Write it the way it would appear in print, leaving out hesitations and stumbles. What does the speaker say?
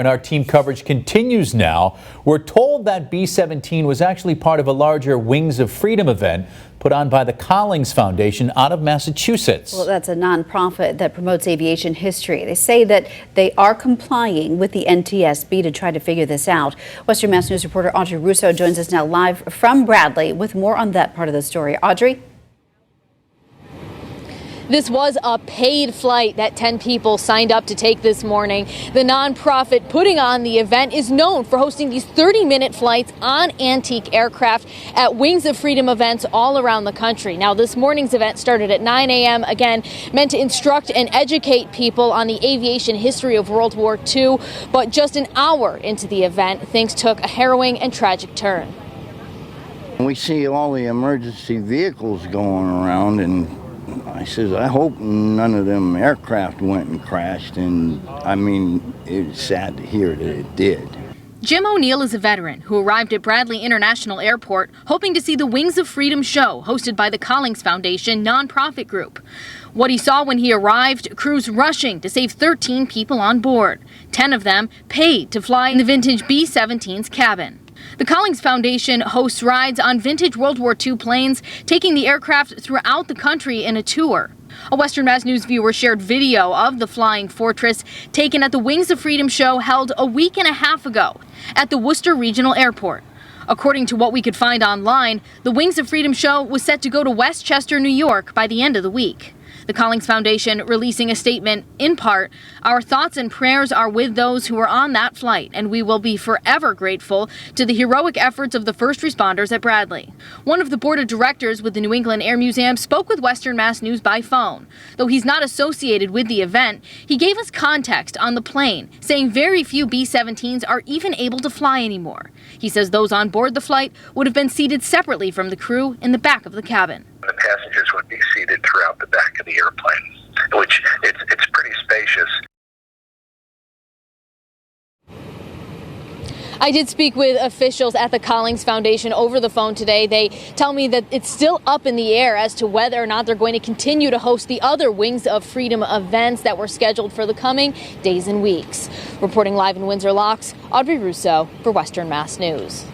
And our team coverage continues now. We're told that B-17 was actually part of a larger Wings of Freedom event put on by the Collings Foundation out of Massachusetts. Well, that's a nonprofit that promotes aviation history. They say that they are complying with the NTSB to try to figure this out. Western Mass News reporter Audrey Russo joins us now live from Bradley with more on that part of the story. Audrey? This was a paid flight that 10 people signed up to take this morning. The nonprofit putting on the event is known for hosting these 30-minute flights on antique aircraft at Wings of Freedom events all around the country. Now, this morning's event started at 9 a.m., again, meant to instruct and educate people on the aviation history of World War II. But just an hour into the event, things took a harrowing and tragic turn. We see all the emergency vehicles going around, and I says, I hope none of them aircraft went and crashed, and I mean, it's sad to hear that it did. Jim O'Neill is a veteran who arrived at Bradley International Airport hoping to see the Wings of Freedom show hosted by the Collings Foundation nonprofit group. What he saw when he arrived, crews rushing to save 13 people on board. 10 of them paid to fly in the vintage B-17's cabin. The Collings Foundation hosts rides on vintage World War II planes, taking the aircraft throughout the country in a tour. A Western Mass News viewer shared video of the Flying Fortress taken at the Wings of Freedom show held a week and a half ago at the Worcester Regional Airport. According to what we could find online, the Wings of Freedom show was set to go to Westchester, New York by the end of the week. The Collings Foundation releasing a statement, in part, our thoughts and prayers are with those who were on that flight, and we will be forever grateful to the heroic efforts of the first responders at Bradley. One of the board of directors with the New England Air Museum spoke with Western Mass News by phone. Though he's not associated with the event, he gave us context on the plane, saying very few B-17s are even able to fly anymore. He says those on board the flight would have been seated separately from the crew in the back of the cabin. The passengers would be seated throughout the back of the airplane, which it's pretty spacious. I did speak with officials at the Collings Foundation over the phone today. They tell me that it's still up in the air as to whether or not they're going to continue to host the other Wings of Freedom events that were scheduled for the coming days and weeks. Reporting live in Windsor Locks, Audrey Russo for Western Mass News.